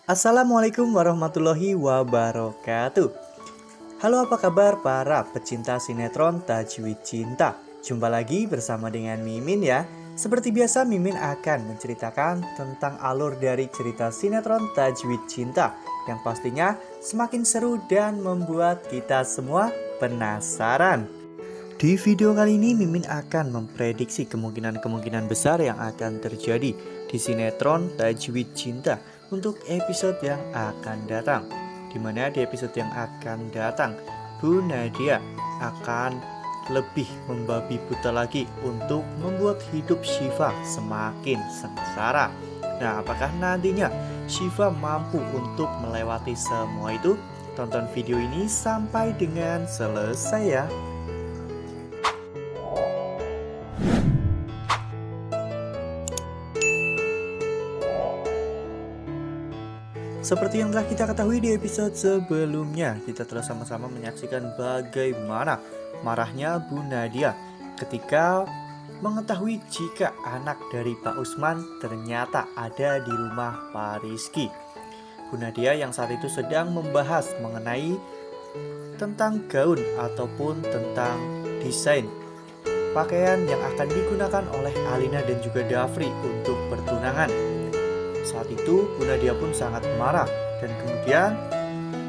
Assalamualaikum warahmatullahi wabarakatuh. Halo, apa kabar para pecinta sinetron Tajwid Cinta? Jumpa lagi bersama dengan Mimin ya. Seperti biasa, Mimin akan menceritakan tentang alur dari cerita sinetron Tajwid Cinta yang pastinya semakin seru dan membuat kita semua penasaran. Di video kali ini Mimin akan memprediksi kemungkinan-kemungkinan besar yang akan terjadi di sinetron Tajwid Cinta untuk episode yang akan datang. Dimana di episode yang akan datang, Bu Nadia akan lebih membabi buta lagi untuk membuat hidup Syifa semakin sengsara. Nah, apakah nantinya Syifa mampu untuk melewati semua itu? Tonton video ini sampai dengan selesai ya. Seperti yang telah kita ketahui di episode sebelumnya, kita telah sama-sama menyaksikan bagaimana marahnya Bu Nadia ketika mengetahui jika anak dari Pak Usman ternyata ada di rumah Pak Rizky. Bu Nadia yang saat itu sedang membahas mengenai tentang gaun ataupun tentang desain pakaian yang akan digunakan oleh Alina dan juga Dafri untuk pertunangan. Saat itu Bu Nadia pun sangat marah dan kemudian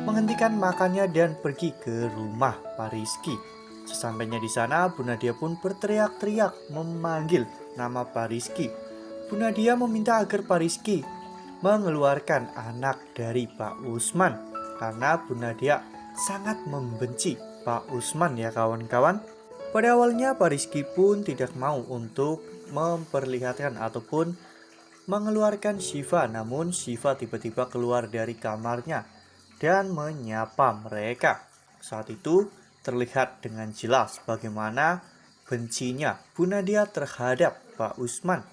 menghentikan makannya dan pergi ke rumah Pak Rizky. Sesampainya di sana, Bu Nadia pun berteriak-teriak memanggil nama Pak Rizky. Bu Nadia meminta agar Pak Rizky mengeluarkan anak dari Pak Usman karena Bu Nadia sangat membenci Pak Usman ya kawan-kawan. Pada awalnya Pak Rizky pun tidak mau untuk memperlihatkan ataupun mengeluarkan Syifa, namun Syifa tiba-tiba keluar dari kamarnya dan menyapa mereka. Saat itu terlihat dengan jelas bagaimana bencinya Bu Nadia terhadap Pak Usman.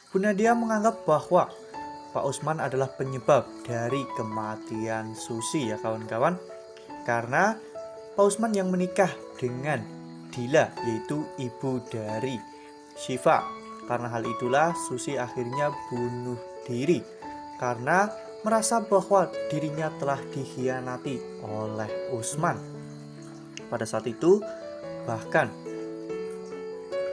Bu Nadia menganggap bahwa Pak Usman adalah penyebab dari kematian Susi ya kawan-kawan, karena Pak Usman yang menikah dengan Dila, yaitu ibu dari Syifa. Karena hal itulah Susi akhirnya bunuh diri karena merasa bahwa dirinya telah dikhianati oleh Usman. Pada saat itu bahkan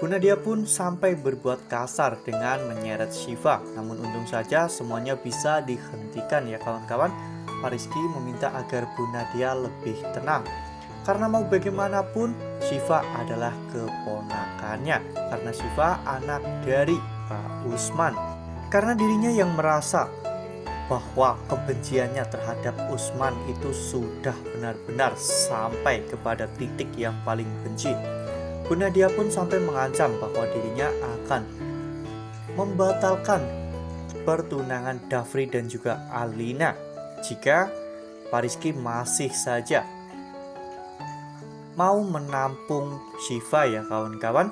Bu Nadia pun sampai berbuat kasar dengan menyeret Syifa. Namun untung saja semuanya bisa dihentikan ya kawan-kawan. Pak Rizky meminta agar Bu Nadia lebih tenang, karena mau bagaimanapun Syifa adalah keponakannya, karena Syifa anak dari Pak Usman. Karena dirinya yang merasa bahwa kebenciannya terhadap Usman itu sudah benar-benar sampai kepada titik yang paling benci. Bu Nadia pun sampai mengancam bahwa dirinya akan membatalkan pertunangan Dafri dan juga Alina jika Pak Rizky masih saja mau menampung Syifa ya kawan-kawan.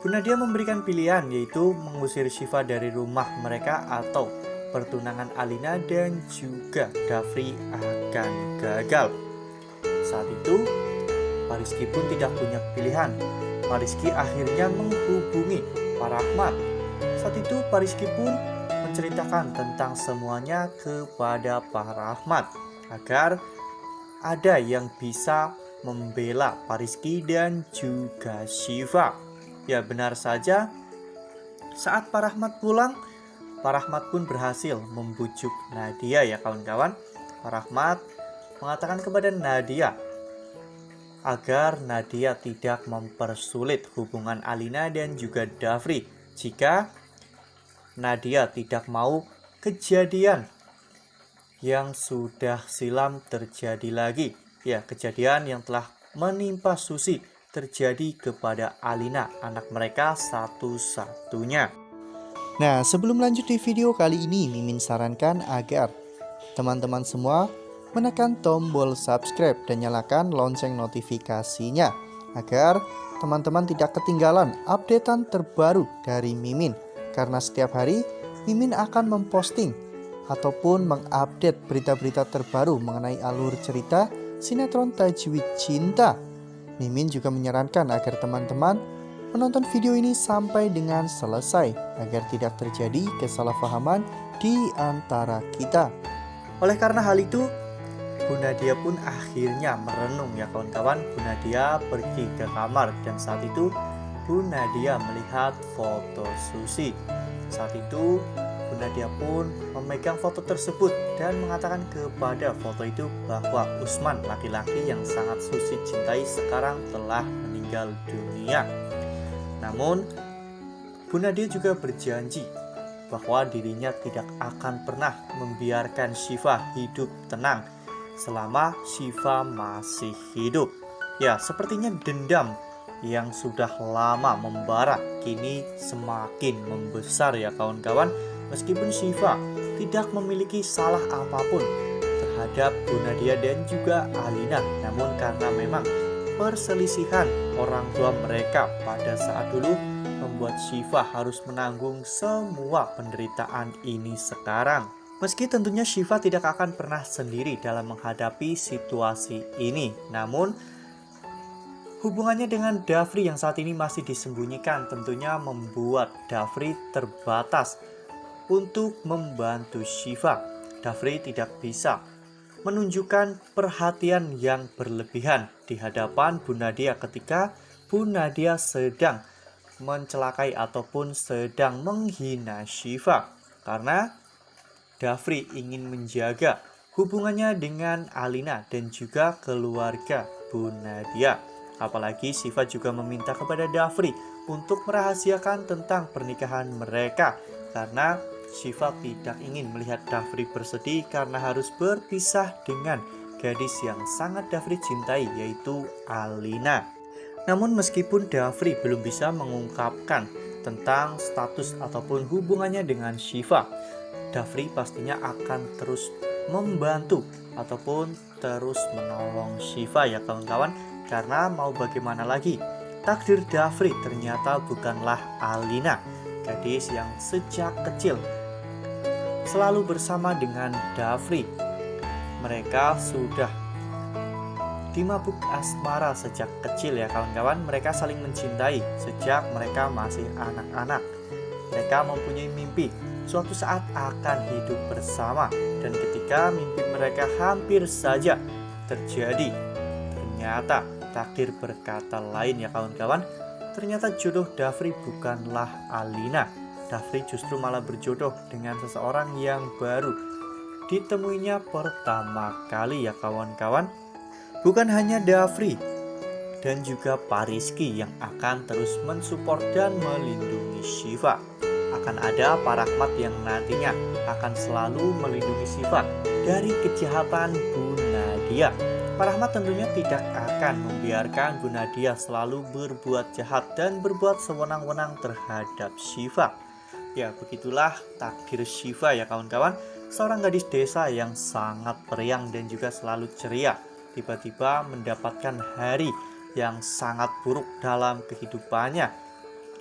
Bu Nadia memberikan pilihan, yaitu mengusir Syifa dari rumah mereka atau pertunangan Alina dan juga Dafri akan gagal. Saat itu Pak Rizky pun tidak punya pilihan. Pak Rizky akhirnya menghubungi Pak Rahmat. Saat itu Pak Rizky pun menceritakan tentang semuanya kepada Pak Rahmat agar ada yang bisa membela Pak Rizky dan juga Syifa. Ya benar saja, saat Pak Rahmat pulang, Pak Rahmat pun berhasil membujuk Nadia ya kawan-kawan. Pak Rahmat mengatakan kepada Nadia agar Nadia tidak mempersulit hubungan Alina dan juga Dafri jika Nadia tidak mau kejadian yang sudah silam terjadi lagi. Ya, kejadian yang telah menimpa Susi terjadi kepada Alina, anak mereka satu-satunya. Nah, sebelum lanjut di video kali ini, Mimin sarankan agar teman-teman semua menekan tombol subscribe dan nyalakan lonceng notifikasinya agar teman-teman tidak ketinggalan updatean terbaru dari Mimin. Karena setiap hari Mimin akan memposting ataupun mengupdate berita-berita terbaru mengenai alur cerita sinetron Tajwid Cinta. Mimin juga menyarankan agar teman-teman menonton video ini sampai dengan selesai agar tidak terjadi kesalahpahaman di antara kita. Oleh karena hal itu, Bu Nadia pun akhirnya merenung ya kawan-kawan. Bu Nadia pergi ke kamar dan saat itu Bu Nadia melihat foto Susi. Saat itu Bu Nadia pun memegang foto tersebut dan mengatakan kepada foto itu bahwa Usman, laki-laki yang sangat Susi cintai, sekarang telah meninggal dunia. Namun Bu Nadia juga berjanji bahwa dirinya tidak akan pernah membiarkan Syifa hidup tenang selama Syifa masih hidup. Ya, sepertinya dendam yang sudah lama membara kini semakin membesar ya kawan-kawan. Meskipun Syifa tidak memiliki salah apapun terhadap Bu Nadia dan juga Alina, namun karena memang perselisihan orang tua mereka pada saat dulu membuat Syifa harus menanggung semua penderitaan ini sekarang. Meski tentunya Syifa tidak akan pernah sendiri dalam menghadapi situasi ini, namun hubungannya dengan Dafri yang saat ini masih disembunyikan tentunya membuat Dafri terbatas untuk membantu Syifa. Dafri tidak bisa menunjukkan perhatian yang berlebihan di hadapan Bu Nadia ketika Bu Nadia sedang mencelakai ataupun sedang menghina Syifa, karena Dafri ingin menjaga hubungannya dengan Alina dan juga keluarga Bu Nadia. Apalagi Syifa juga meminta kepada Dafri untuk merahasiakan tentang pernikahan mereka, karena Syifa tidak ingin melihat Dafri bersedih karena harus berpisah dengan gadis yang sangat Dafri cintai, yaitu Alina. Namun meskipun Dafri belum bisa mengungkapkan tentang status ataupun hubungannya dengan Syifa, Dafri pastinya akan terus membantu ataupun terus menolong Syifa ya kawan-kawan. Karena mau bagaimana lagi, takdir Dafri ternyata bukanlah Alina, gadis yang sejak kecil selalu bersama dengan Dafri. Mereka sudah dimabuk asmara sejak kecil ya kawan-kawan. Mereka saling mencintai sejak mereka masih anak-anak. Mereka mempunyai mimpi suatu saat akan hidup bersama, dan ketika mimpi mereka hampir saja terjadi, ternyata takdir berkata lain ya kawan-kawan. Ternyata jodoh Dafri bukanlah Alina. Dafri justru malah berjodoh dengan seseorang yang baru ditemuinya pertama kali ya kawan-kawan. Bukan hanya Dafri dan juga Pak Rizky yang akan terus mensupport dan melindungi Syifa. Akan ada Pak Rahmat yang nantinya akan selalu melindungi Syifa dari kejahatan Bu Nadia. Pak Rahmat tentunya tidak akan membiarkan Bu Nadia selalu berbuat jahat dan berbuat sewenang-wenang terhadap Syifa. Ya, begitulah takdir Syifa ya kawan-kawan. Seorang gadis desa yang sangat periang dan juga selalu ceria, tiba-tiba mendapatkan hari yang sangat buruk dalam kehidupannya.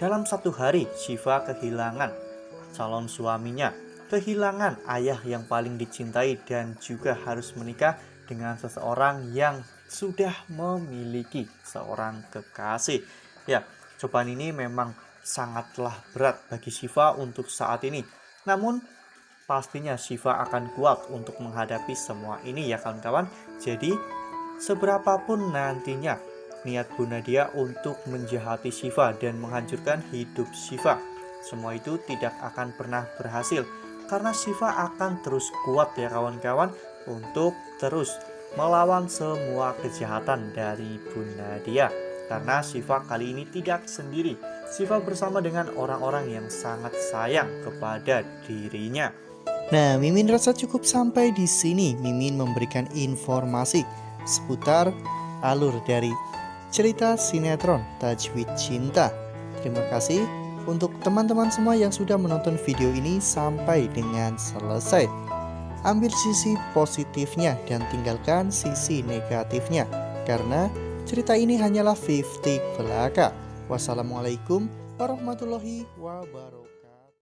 Dalam satu hari, Syifa kehilangan calon suaminya, kehilangan ayah yang paling dicintai, dan juga harus menikah dengan seseorang yang sudah memiliki seorang kekasih. Ya, cobaan ini memang sangatlah berat bagi Syifa untuk saat ini. Namun pastinya Syifa akan kuat untuk menghadapi semua ini ya kawan-kawan. Jadi seberapapun nantinya niat Bu Nadia untuk menjahati Syifa dan menghancurkan hidup Syifa, semua itu tidak akan pernah berhasil, karena Syifa akan terus kuat ya kawan-kawan untuk terus melawan semua kejahatan dari Bu Nadia. Karena Syifa kali ini tidak sendiri. Syifa bersama dengan orang-orang yang sangat sayang kepada dirinya. Nah, Mimin rasa cukup sampai di sini. Mimin memberikan informasi seputar alur dari cerita sinetron Tajwid Cinta. Terima kasih untuk teman-teman semua yang sudah menonton video ini sampai dengan selesai. Ambil sisi positifnya dan tinggalkan sisi negatifnya, karena cerita ini hanyalah 50 belaka. Wassalamualaikum warahmatullahi wabarakatuh.